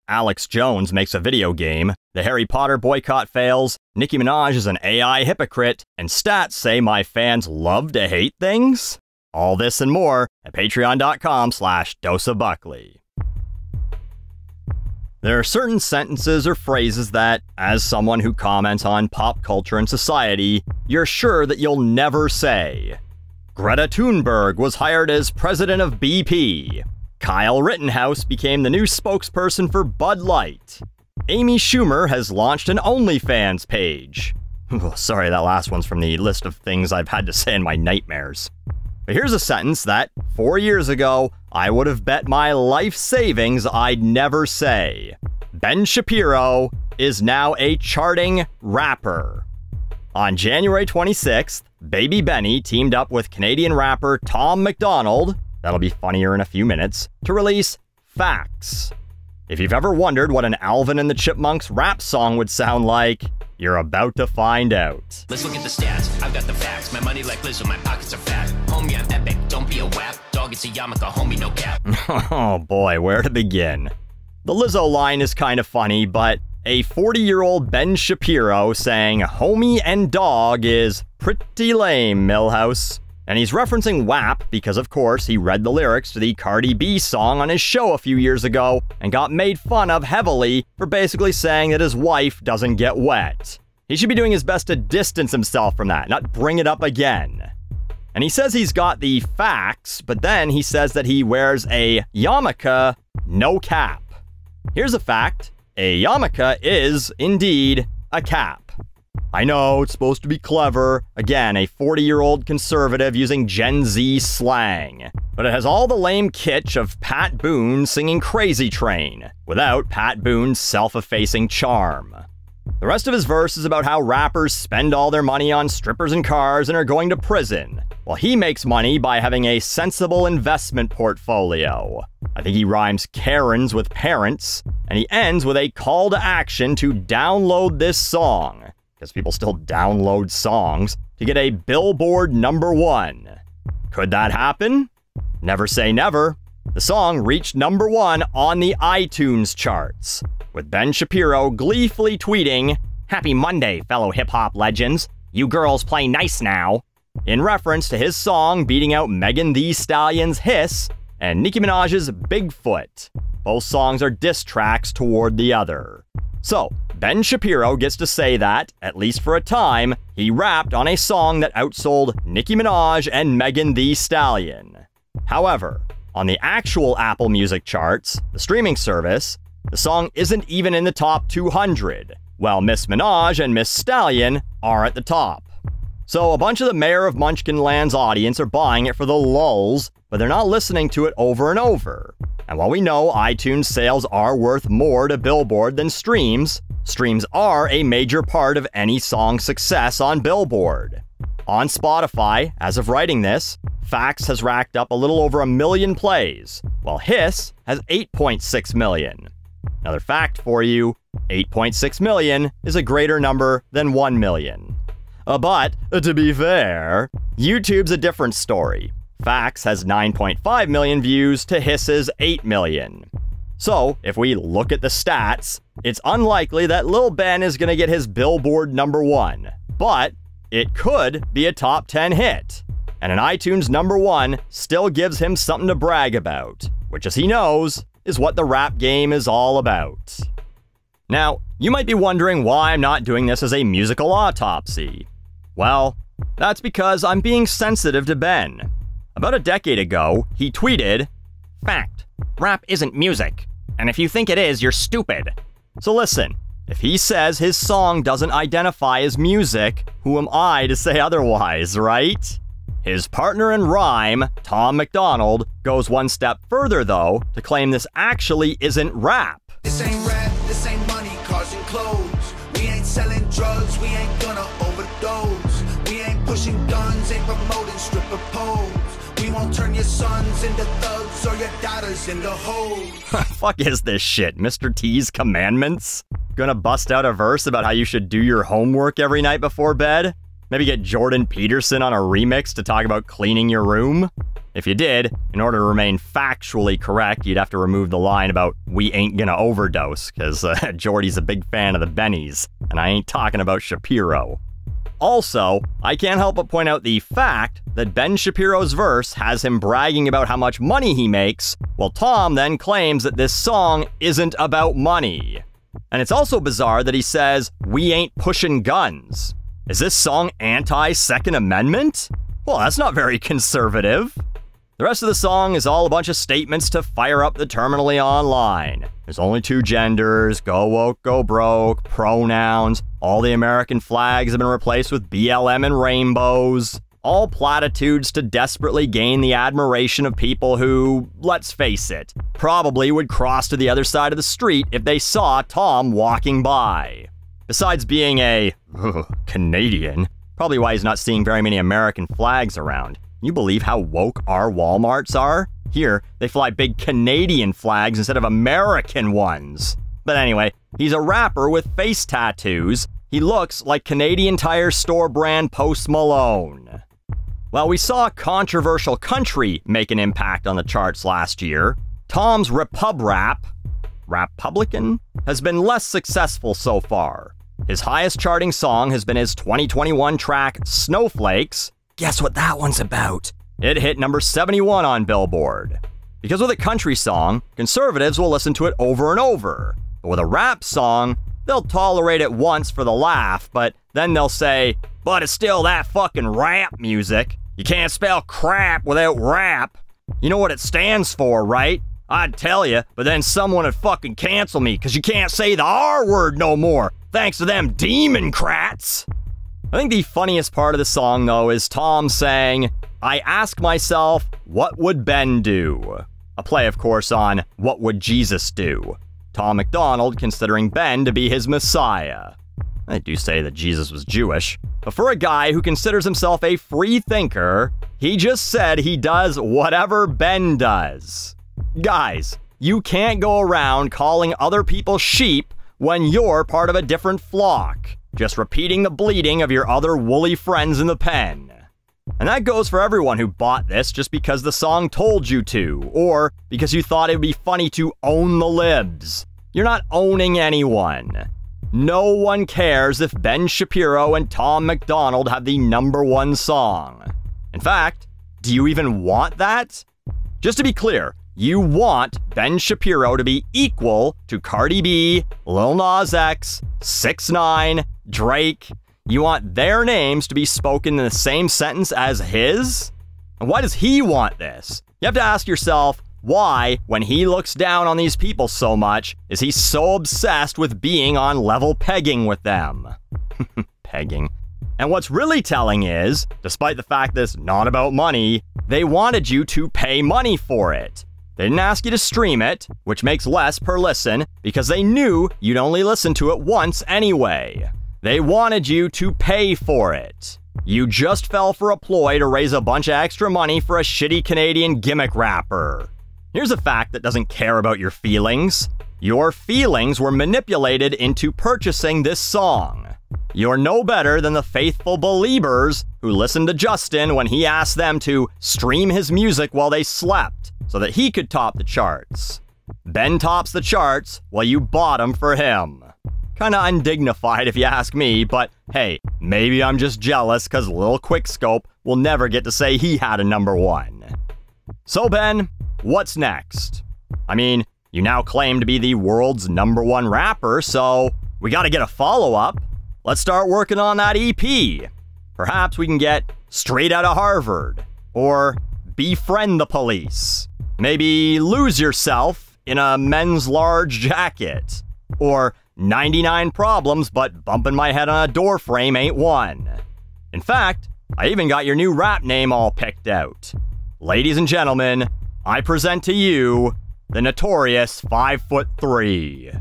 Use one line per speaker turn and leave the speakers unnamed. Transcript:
Alex Jones makes a video game, the Harry Potter boycott fails, Nicki Minaj is an AI hypocrite, and stats say my fans love to hate things? All this and more at patreon.com/doseofbuckley. There are certain sentences or phrases that, as someone who comments on pop culture and society, you're sure that you'll never say. Greta Thunberg was hired as president of BP. Kyle Rittenhouse became the new spokesperson for Bud Light. Amy Schumer has launched an OnlyFans page. Sorry, that last one's from the list of things I've had to say in my nightmares. But here's a sentence that, 4 years ago, I would have bet my life savings I'd never say. Ben Shapiro is now a charting rapper. On January 26th, Baby Benny teamed up with Canadian rapper Tom MacDonald, that'll be funnier in a few minutes, to release Facts. If you've ever wondered what an Alvin and the Chipmunks rap song would sound like, you're about to find out.
Let's look at the stats. I've got the facts. My money like Lizzo, my pockets are fat. Homie, I'm epic. Don't be a wap. Dog, it's a yarmulke. Homie, no cap.
Oh boy, where to begin? The Lizzo line is kind of funny, but a 40-year-old Ben Shapiro saying homie and dog is pretty lame, Millhouse. And he's referencing WAP because, of course, he read the lyrics to the Cardi B song on his show a few years ago and got made fun of heavily for basically saying that his wife doesn't get wet. He should be doing his best to distance himself from that, not bring it up again. And he says he's got the facts, but then he says that he wears a yarmulke, no cap. Here's a fact. A yarmulke is, indeed, a cap. I know, it's supposed to be clever. Again, a 40-year-old conservative using Gen Z slang. But it has all the lame kitsch of Pat Boone singing Crazy Train, without Pat Boone's self-effacing charm. The rest of his verse is about how rappers spend all their money on strippers and cars and are going to prison, while he makes money by having a sensible investment portfolio. I think he rhymes Karens with parents, and he ends with a call to action to download this song, because people still download songs, to get a Billboard #1. Could that happen? Never say never. The song reached #1 on the iTunes charts, with Ben Shapiro gleefully tweeting, "Happy Monday, fellow hip-hop legends. You girls play nice now," in reference to his song beating out Megan Thee Stallion's Hiss and Nicki Minaj's Bigfoot. Both songs are diss tracks toward the other. So, Ben Shapiro gets to say that, at least for a time, he rapped on a song that outsold Nicki Minaj and Megan Thee Stallion. However, on the actual Apple Music charts, the streaming service, the song isn't even in the top 200, while Miss Minaj and Miss Stallion are at the top. So a bunch of the Mayor of Munchkinland's audience are buying it for the lulz, but they're not listening to it over and over. And while we know iTunes sales are worth more to Billboard than streams, streams are a major part of any song's success on Billboard. On Spotify, as of writing this, Facts has racked up a little over 1 million plays, while Hiss has 8.6 million. Another fact for you, 8.6 million is a greater number than 1 million. But, to be fair, YouTube's a different story. Facts has 9.5 million views to Hiss's 8 million. So, if we look at the stats, it's unlikely that Lil Ben is going to get his Billboard #1, but it could be a top 10 hit. And an iTunes #1 still gives him something to brag about, which, as he knows, is what the rap game is all about. Now, you might be wondering why I'm not doing this as a musical autopsy. Well, that's because I'm being sensitive to Ben. About a decade ago, he tweeted, "Fact, rap isn't music, and if you think it is, you're stupid." So listen, if he says his song doesn't identify as music, who am I to say otherwise, right? His partner in rhyme, Tom MacDonald, goes one step further though, to claim this actually isn't rap.
This ain't rap, this ain't money, cars and clothes. We ain't selling drugs, we ain't gonna overdose. We ain't pushing guns, ain't promoting stripper poles. We won't turn your sons into thugs or your daughters into hoes.
Fuck is this shit, Mr. T's Commandments? Gonna bust out a verse about how you should do your homework every night before bed? Maybe get Jordan Peterson on a remix to talk about cleaning your room? If you did, in order to remain factually correct, you'd have to remove the line about "we ain't gonna overdose," because Jordy's a big fan of the Bennies, and I ain't talking about Shapiro. Also, I can't help but point out the fact that Ben Shapiro's verse has him bragging about how much money he makes, while Tom then claims that this song isn't about money. And it's also bizarre that he says, "we ain't pushing guns." Is this song anti-Second Amendment? Well, that's not very conservative. The rest of the song is all a bunch of statements to fire up the terminally online. There's only 2 genders, go woke, go broke, pronouns, all the American flags have been replaced with BLM and rainbows. All platitudes to desperately gain the admiration of people who, let's face it, probably would cross to the other side of the street if they saw Tom walking by. Besides being a Canadian, probably why he's not seeing very many American flags around. Can you believe how woke our Walmarts are? Here, they fly big Canadian flags instead of American ones. But anyway, he's a rapper with face tattoos. He looks like Canadian Tire store brand Post Malone. While we saw controversial country make an impact on the charts last year, Tom's Republican, has been less successful so far. His highest charting song has been his 2021 track, Snowflakes. Guess what that one's about? It hit number 71 on Billboard. Because with a country song, conservatives will listen to it over and over. But with a rap song, they'll tolerate it once for the laugh, but then they'll say, "but it's still that fucking rap music. You can't spell crap without rap. You know what it stands for, right? I'd tell you, but then someone would fucking cancel me because you can't say the R word no more, thanks to them Democrats." I think the funniest part of the song, though, is Tom saying, "I ask myself, what would Ben do?" A play, of course, on What Would Jesus Do? Tom MacDonald considering Ben to be his Messiah. They do say that Jesus was Jewish, but for a guy who considers himself a free thinker, he just said he does whatever Ben does. Guys, you can't go around calling other people sheep when you're part of a different flock, just repeating the bleating of your other woolly friends in the pen. And that goes for everyone who bought this just because the song told you to, or because you thought it would be funny to own the libs. You're not owning anyone. No one cares if Ben Shapiro and Tom MacDonald have the #1 song. In fact, do you even want that? Just to be clear, you want Ben Shapiro to be equal to Cardi B, Lil Nas X, 6ix9ine, Drake. You want their names to be spoken in the same sentence as his? And why does he want this? You have to ask yourself, why, when he looks down on these people so much, is he so obsessed with being on level pegging with them? Pegging. And what's really telling is, despite the fact that it's not about money, they wanted you to pay money for it. They didn't ask you to stream it, which makes less per listen, because they knew you'd only listen to it once anyway. They wanted you to pay for it. You just fell for a ploy to raise a bunch of extra money for a shitty Canadian gimmick rapper. Here's a fact that doesn't care about your feelings. Your feelings were manipulated into purchasing this song. You're no better than the faithful believers who listened to Justin when he asked them to stream his music while they slept so that he could top the charts. Ben tops the charts while you bought him for him. Kinda undignified if you ask me, but hey, maybe I'm just jealous because Lil Quickscope will never get to say he had a #1. So Ben, what's next? I mean, you now claim to be the world's #1 rapper, so we gotta get a follow-up. Let's start working on that EP. Perhaps we can get Straight Outta Harvard, or Befriend the Police. Maybe Lose Yourself in a Men's Large Jacket, or 99 Problems, but bumping my head on a door frame ain't one. In fact, I even got your new rap name all picked out. Ladies and gentlemen, I present to you the notorious 5'3".